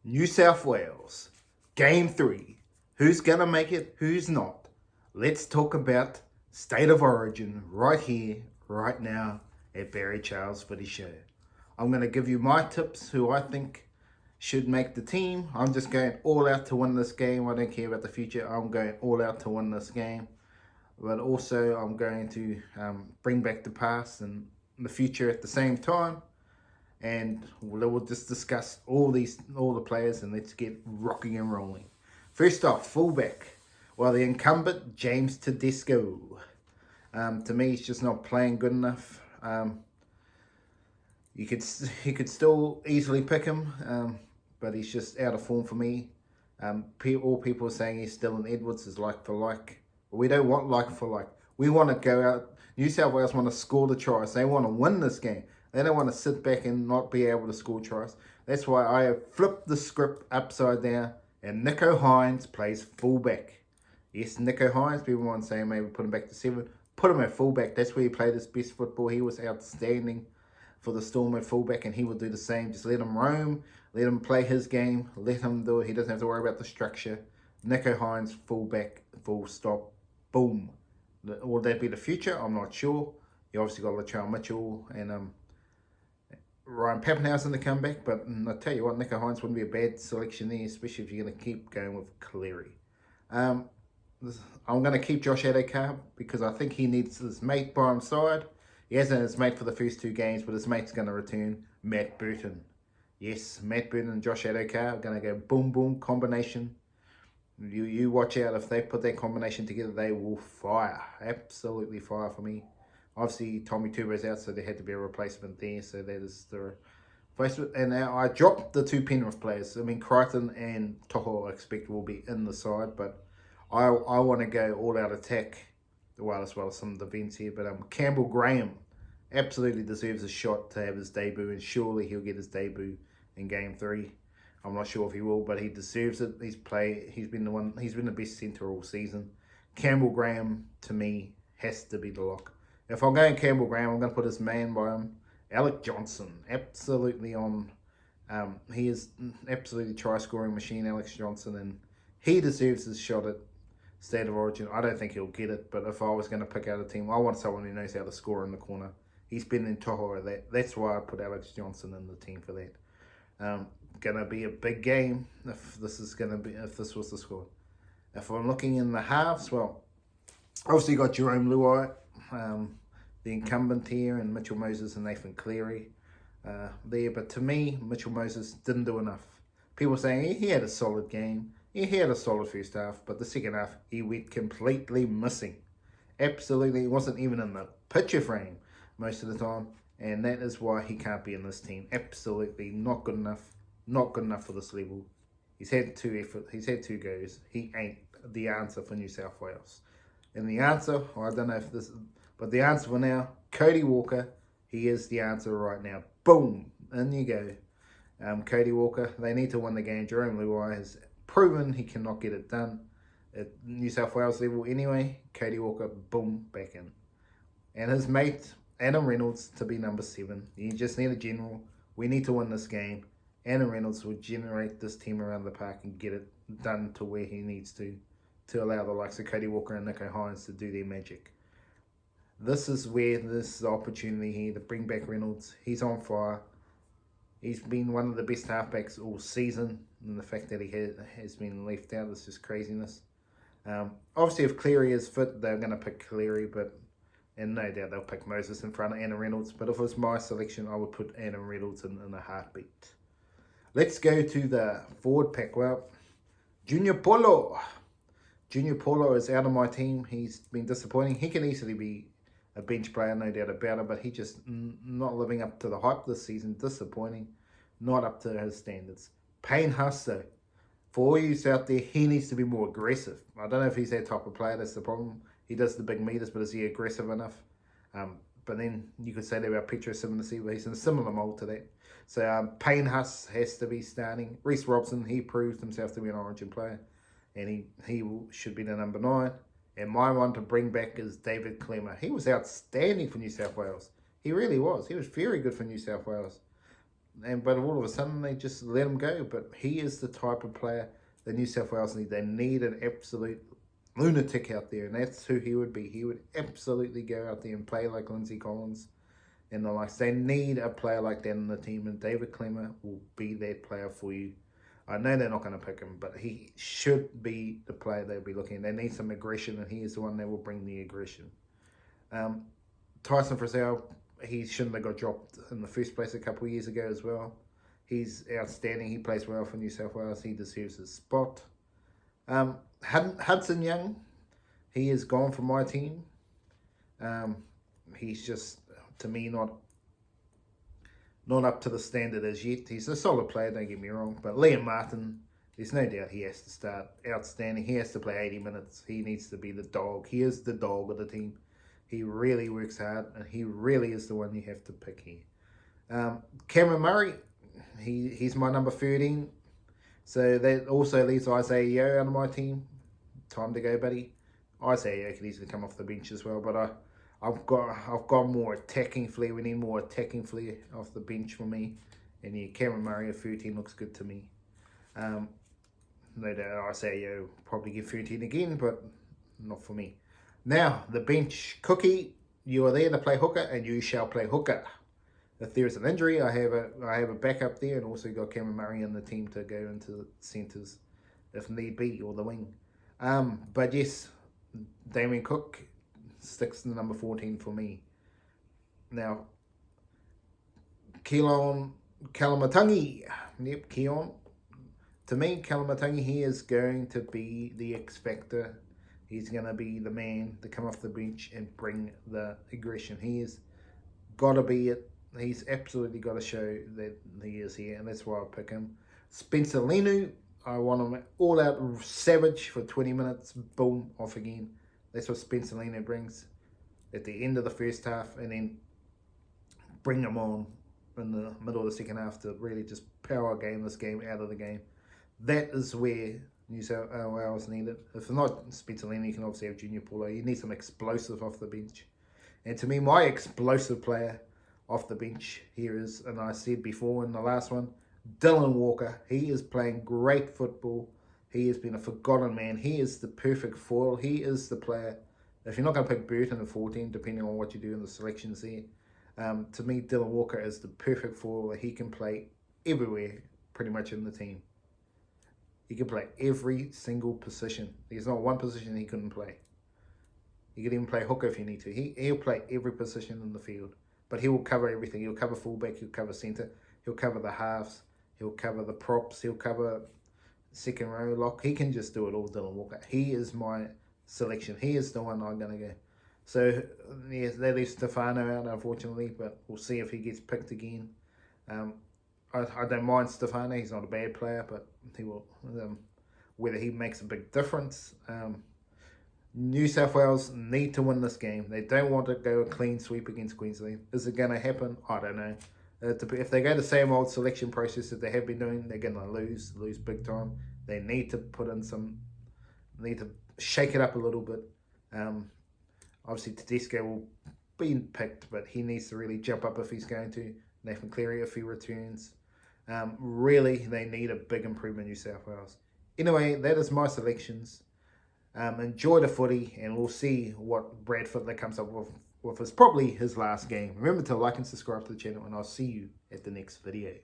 New South Wales, Game 3. Who's going to make it, who's not? Let's talk about State of Origin right here, right now at Barry Charles Footy Show. I'm going to give you my tips, who I think should make the team. I'm just going all out to win this game. I don't care about the future. I'm going all out to win this game. But also I'm going to bring back the past and the future at the same time. And we'll just discuss all the players, and let's get rocking and rolling. First off, fullback. Well, the incumbent, James Tedesco. To me, he's just not playing good enough. You could still easily pick him, but he's just out of form for me. All people are saying he's still in Edwards is like for like. But we don't want like for like. We want to go out. New South Wales want to score the tries. They want to win this game. They don't want to sit back and not be able to score tries. That's why I have flipped the script upside down, and Nicho Hynes plays fullback. Yes, Nicho Hynes, people want to say maybe put him back to 7. Put him at fullback. That's where he played his best football. He was outstanding for the Storm at fullback, and he will do the same. Just let him roam, let him play his game, let him do it. He doesn't have to worry about the structure. Nicho Hynes, fullback, full stop, boom. Will that be the future? I'm not sure. You obviously got Latrell Mitchell and Ryan Pappenhausen to come back, but I tell you what, Nicho Hynes wouldn't be a bad selection there, especially if you're going to keep going with Cleary. I'm going to keep Josh Adokar because I think he needs his mate by his side. He hasn't his mate for the first 2 games, but his mate's going to return, Matt Burton. Yes, Matt Burton and Josh Adokar are going to go boom, boom, combination. You watch out. If they put that combination together, they will fire. Absolutely fire for me. Obviously, Tommy Turbo's out, so there had to be a replacement there. So that is the replacement. And now I dropped the 2 Penrith players. I mean, Crichton and Toho I expect will be in the side, but I want to go all-out attack, as well as some of the vents here. But Campbell Graham absolutely deserves a shot to have his debut, and surely he'll get his debut in Game 3. I'm not sure if he will, but he deserves it. He's been the best centre all season. Campbell Graham, to me, has to be the lock. If I'm going Campbell Graham, I'm going to put his man by him. Alec Johnson, absolutely on. He is absolutely try-scoring machine, Alex Johnson, and he deserves his shot at State of Origin. I don't think he'll get it, but if I was going to pick out a team, I want someone who knows how to score in the corner. He's been in Toho at that. That's why I put Alex Johnson in the team for that. Going to be a big game if this was the score. If I'm looking in the halves, well, obviously you got Jerome Luai, the incumbent here, and Mitchell Moses and Nathan Cleary there. But to me, Mitchell Moses didn't do enough. People saying he had a solid game. He had a solid first half, but the second half, he went completely missing. Absolutely, he wasn't even in the picture frame most of the time, and that is why he can't be in this team. Absolutely not good enough. Not good enough for this level. He's had 2 goes. He ain't the answer for New South Wales. And the answer, I don't know if this, but the answer for now, Cody Walker, he is the answer right now. Boom, in you go. Cody Walker, they need to win the game. Jerome Luai has proven he cannot get it done at New South Wales level anyway. Cody Walker, boom, back in. And his mate, Adam Reynolds, to be number 7. You just need a general. We need to win this game. Adam Reynolds will generate this team around the park and get it done to where he needs to allow the likes of Cody Walker and Nicho Hynes to do their magic. This is the opportunity here to bring back Reynolds. He's on fire. He's been one of the best halfbacks all season, and the fact that he has been left out is just craziness. Obviously, if Cleary is fit, they're going to pick Cleary, and no doubt they'll pick Moses in front of Adam Reynolds. But if it was my selection, I would put Adam Reynolds in a heartbeat. Let's go to the forward pack. Well, Junior Paulo. Junior Paulo is out of my team. He's been disappointing. He can easily be a bench player, no doubt about it, but he just not living up to the hype this season. Disappointing. Not up to his standards. Payne Haas, though. For all you out there, he needs to be more aggressive. I don't know if he's that type of player. That's the problem. He does the big meters, but is he aggressive enough? But then you could say that about Petro Simonasi, but he's in a similar mould to that. So Payne Haas has to be starting. Reece Robson, he proved himself to be an Origin player, and he should be the number 9. And my one to bring back is David Klemmer. He was outstanding for New South Wales. He really was. He was very good for New South Wales. but all of a sudden they just let him go. But he is the type of player that New South Wales need. They need an absolute lunatic out there, and that's who he would be. He would absolutely go out there and play like Lindsay Collins and the likes. They need a player like that in the team, and David Clemmer will be that player for you. I know they're not going to pick him, but he should be the player they'll be looking at. They need some aggression, and he is the one that will bring the aggression. Tyson Frizzell, he shouldn't have got dropped in the first place a couple of years ago as well. He's outstanding. He plays well for New South Wales. He deserves his spot. Hudson Young, he is gone from my team. He's just, to me, not up to the standard as yet. He's a solid player, don't get me wrong. But Liam Martin, there's no doubt he has to start. Outstanding. He has to play 80 minutes. He needs to be the dog. He is the dog of the team. He really works hard, and he really is the one you have to pick here. Cameron Murray, he's my number 13. So that also leaves Isaiah Yeo out of my team. Time to go, buddy. Isaiah Yeo could easily come off the bench as well, but I've got more attacking flair. We need more attacking flair off the bench for me. And yeah, Cameron Murray at 13 looks good to me. No doubt Isaiah Yeo probably get 13 again, but not for me. Now, the bench. Cookie, you are there to play hooker, and you shall play hooker. If there is an injury, I have a backup there, and also got Cameron Murray in the team to go into centres if need be, or the wing. But yes, Damien Cook sticks to the number 14 for me. Now, Keon Kalamatangi. Yep, Keon. To me, Kalamatangi, he is going to be the X factor. He's going to be the man to come off the bench and bring the aggression. He has got to be it. He's absolutely got to show that he is here, and that's why I pick him. Spencer Lenu, I want him all out savage for 20 minutes. Boom, off again. That's what Spencer Lenu brings at the end of the first half, and then bring him on in the middle of the second half to really just power this game out of the game. That is where New South Wales need it. If not Spencer Lenu, you can obviously have Junior Paulo. You need some explosive off the bench. And to me, my explosive player off the bench here is, and I said before in the last one, Dylan Walker. He is playing great football. He has been a forgotten man. He is the perfect foil. He is the player. If you're not going to pick Burton at 14, depending on what you do in the selections there, to me, Dylan Walker is the perfect foil. He can play everywhere, pretty much in the team. He can play every single position. There's not one position he couldn't play. He could even play hooker if you need to. He'll play every position in the field. But he will cover everything. He'll cover fullback. He'll cover centre. He'll cover the halves. He'll cover the props. He'll cover second row lock. He can just do it all, Dylan Walker. He is my selection. He is the one I'm going to go. So, yes, they leave Stefano out, unfortunately, but we'll see if he gets picked again. I don't mind Stefano. He's not a bad player, but he will. Whether he makes a big difference. New South Wales need to win this game. They don't want to go a clean sweep against Queensland. Is it going to happen? I don't know. If they go the same old selection process that they have been doing, they're going to lose big time. They need to put in need to shake it up a little bit. Obviously, Tedesco will be picked, but he needs to really jump up if he's going to. Nathan Cleary, if he returns. Really, they need a big improvement in New South Wales. Anyway, that is my selections. Enjoy the footy, and we'll see what Brad Fittler comes up with. It's probably his last game. Remember to like and subscribe to the channel, and I'll see you at the next video.